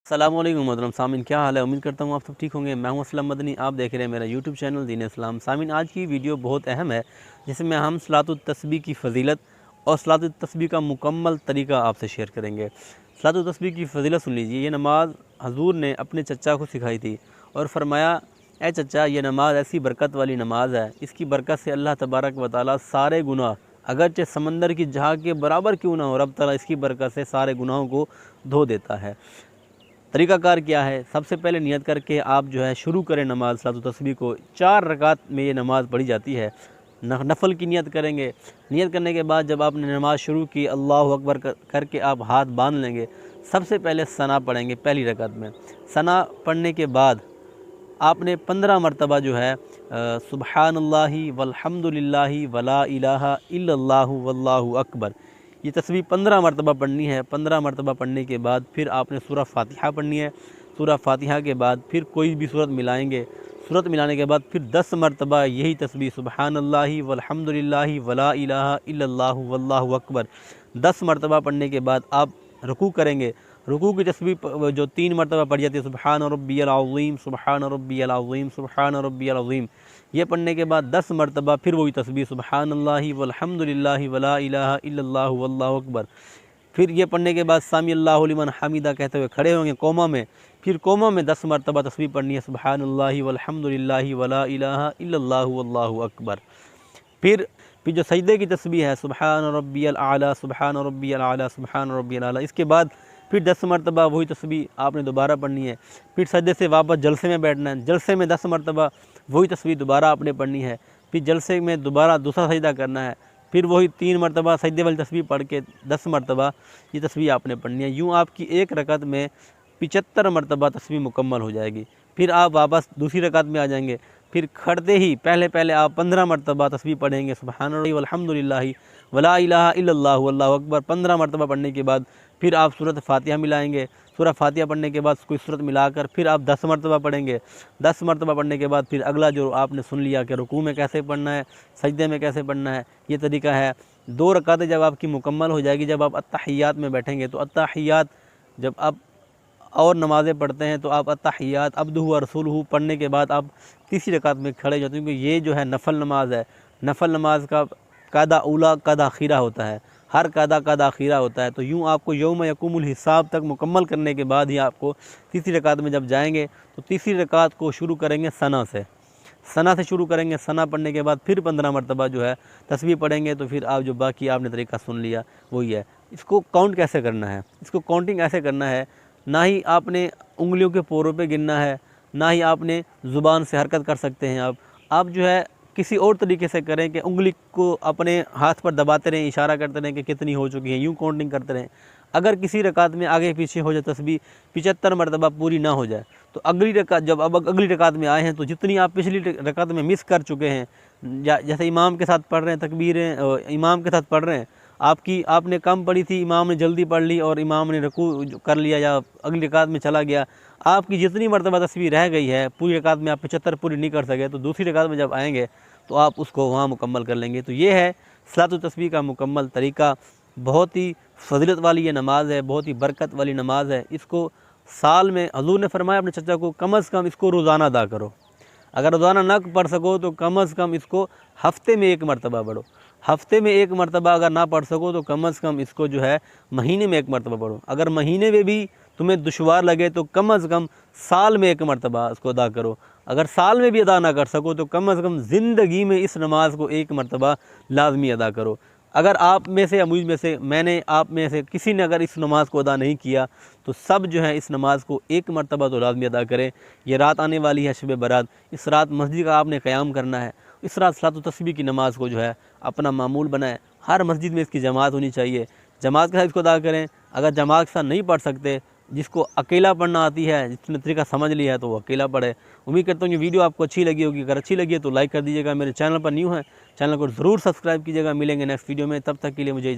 अस्सलामुअलैकुम मोहतरम सामिन, क्या हाल है। उम्मीद करता हूँ आप सब ठीक होंगे। मैं हूँ असलम मदनी, आप देख रहे हैं मेरा यूट्यूब चैनल दीन इस्लाम। सामिन, आज की वीडियो बहुत अहम है जिसमें हम सलातुत तस्बीह की फ़जीलत और सलातुत तस्बीह का मुकम्मल तरीका आपसे शेयर करेंगे। सलातुत तस्बीह की फ़जीलत सुन लीजिए। ये नमाज़ हजूर ने अपने चचा को सिखाई थी और फरमाया, ए चचा, ये नमाज़ ऐसी बरकत वाली नमाज़ है, इसकी बरकत से अल्लाह तबारक व तआला सारे गुनाह, अगरचे समंदर की झाग के बराबर क्यों ना हो, रब ताला इसकी बरकत से सारे गुनाहों को धो देता है। तरीक़ाकार क्या है? सबसे पहले नियत करके आप जो है शुरू करें नमाज़ सलातुत तस्बीह को। 4 रकात में ये नमाज़ पढ़ी जाती है। नफ़ल की नियत करेंगे। नियत करने के बाद जब आपने नमाज़ शुरू की, अल्लाहु अकबर करके आप हाथ बांध लेंगे। सबसे पहले सना पढ़ेंगे पहली रकात में। सना पढ़ने के बाद आपने 15 मरतबा जो है सुबहानल्लाहि वल्हम्दुलिल्लाहि वला इलाहा इल्लल्लाहु वल्लाहु अकबर, ये तस्बीह 15 मरतबा पढ़नी है। 15 मरतबा पढ़ने के बाद फिर आपने सूरह फातिहा पढ़नी है। सूरह फातिहा के बाद फिर कोई भी सूरत मिलाएंगे। सूरत मिलाने के बाद फिर 10 मरतबा यही तस्बीह सुबहानल्लाहि वल्हम्दुलिल्लाहि वला इलाहा इल्लल्लाहु वल्लाहु अकबर 10 मरतबा पढ़ने के बाद आप रुकू करेंगे। रुकू की तस्बीह जो 3 मरतबा पढ़ी जाती है, सुबहान रब्बियल अज़ीम, सुबहान रब्बियल अज़ीम, सुबहान रब्बियल अज़ीम, ये पढ़ने के बाद 10 मरतबा फिर वही तस्बीह सुबहानल्लाहि वल्हम्दुलिल्लाहि वला इलाहा इल्लल्लाहु वल्लाहु अकबर। फिर ये पढ़ने के बाद सामी अल्लाहु लिमन हमीदा कहते हुए खड़े होंगे कोमा में। फिर कोमा में 10 मरतबा तस्बीह पढ़नी है सुबहानल्लाहि वल्हम्दुलिल्लाहि वला इलाहा इल्लल्लाहु वल्लाहु अकबर। फिर जो सजदे की तस्बीह है सुबहान रब्बियल आला, सुबहान रब्बियल आला, सुबहान रब्बियल आला, इसके बाद फिर 10 मरतबा वही तस्बीह आपने दोबारा पढ़नी है। फिर सजदे से वापस जलसे में बैठना है। जलसे में 10 मरतबा वही तस्बीह दोबारा आपने पढ़नी है। फिर जलसे में दोबारा दूसरा सजदा करना है। फिर वही 3 मरतबा सजदे वाली तस्बीह पढ़ के 10 मरतबा ये तस्बीह आपने पढ़नी है। यूँ आपकी एक रकत में 75 मरतबा तस्बीह मुकम्मल हो जाएगी। फिर आप वापस दूसरी रकात में आ जाएंगे। फिर खड़ते ही पहले आप 15 मरतबा तस्बीह पढ़ेंगे सुबहानल्लाहि वल्हम्दुलिल्लाहि वला इलाहा इल्लल्लाहु वल्लाहु अकबर। 15 मरतबा पढ़ने के बाद फिर आप सूरत फातिहा मिलाएंगे। सूरह फातिहा पढ़ने के बाद कोई सूरत मिलाकर फिर आप 10 मरतबा पढ़ेंगे। 10 मरतबा पढ़ने के बाद फिर अगला जो आपने सुन लिया कि रुकू में कैसे पढ़ना है, सजदे में कैसे पढ़ना है, ये तरीका है। 2 रकातें जब आपकी मुकम्मल हो जाएगी, जब आप अत्तहियात में बैठेंगे, तो अत्तहियात जब आप और नमाज़ें पढ़ते हैं तो आप अत्तहियात अब्दुहु व रसूलुहु पढ़ने के बाद आप तीसरी रकात में खड़े जाते हैं, क्योंकि ये जो है नफल नमाज है। नफल नमाज का कादा उला कादा आखिरा होता है, हर कादा कादा आखिरा होता है। तो यूँ आपको यौम यकुमुल हिसाब तक मुकम्मल करने के बाद ही आपको तीसरी रकात में जब जाएंगे तो तीसरी रकात को शुरू करेंगे सना से। सना से शुरू करेंगे। सना पढ़ने के बाद फिर 15 मरतबा जो है तस्बीह पढ़ेंगे। तो फिर आप जो बाकी आपने तरीका सुन लिया वही है। इसको काउंट कैसे करना है? इसको काउंटिंग ऐसे करना है, ना ही आपने उंगलियों के पोरों पे गिनना है, ना ही आपने ज़ुबान से हरकत कर सकते हैं। आप जो है किसी और तरीके से करें कि उंगली को अपने हाथ पर दबाते रहें, इशारा करते रहें कि कितनी हो चुकी है, यूँ काउंटिंग करते रहें। अगर किसी रकात में आगे पीछे हो जाए तस्बीह 75 मरतबा पूरी ना हो जाए, तो अगली रकात जब अब अगली रकात में आए हैं तो जितनी आप पिछली रकात में मिस कर चुके हैं, जैसे इमाम के साथ पढ़ रहे हैं तकबीरें, इमाम के साथ पढ़ रहे हैं, आपने कम पढ़ी थी, इमाम ने जल्दी पढ़ ली और इमाम ने रुकू कर लिया या अगली रकात में चला गया, आपकी जितनी मरतबा तस्बीह रह गई है पूरी रकात में आप 75 पूरी नहीं कर सके, तो दूसरी रकात में जब आएंगे तो आप उसको वहाँ मुकम्मल कर लेंगे। तो ये है सलातुत तस्बीह का मुकम्मल तरीका। बहुत ही फजीलत वाली ये नमाज़ है, बहुत ही बरकत वाली नमाज़ है। इसको साल में हजूर ने फरमाया अपने चचा को, कम अज़ कम इसको रोज़ाना अदा करो। अगर रोज़ाना ना पढ़ सको तो कम अज़ कम इसको हफ़्ते में 1 मरतबा पढ़ो। हफ़्ते में 1 मरतबा अगर ना पढ़ सको तो कम अज़ कम इसको जो है महीने में 1 मरतबा पढ़ो। अगर महीने में भी तुम्हें दुश्वार लगे तो कम अज़ कम साल में 1 मरतबा इसको अदा करो। अगर साल में भी अदा ना कर सको तो कम अज़ कम ज़िंदगी में इस नमाज़ को 1 मरतबा लाजमी अदा करो। अगर आप में से या मुझ में से आप में से किसी ने अगर इस नमाज़ को अदा नहीं किया तो सब जो है इस नमाज़ को 1 मरतबा तो लाजमी अदा करें। ये रात आने वाली है शब बारात, इस रात मस्जिद का आपने क़याम करना है। इस रात सलातुत तस्बीह की नमाज़ को जो है अपना मामूल बनाएं। हर मस्जिद में इसकी जमात होनी चाहिए। जमात के साथ इसको अदा करें। अगर जमात के साथ नहीं पढ़ सकते, जिसको अकेला पढ़ना आती है, जिसने तरीका समझ लिया है, तो वो अकेला पढ़े। उम्मीद करता हूँ ये वीडियो आपको अच्छी लगी होगी। अगर अच्छी लगी है तो लाइक कर दीजिएगा। मेरे चैनल पर न्यू है, चैनल को ज़रूर सब्सक्राइब कीजिएगा। मिलेंगे नेक्स्ट वीडियो में, तब तक के लिए मुझे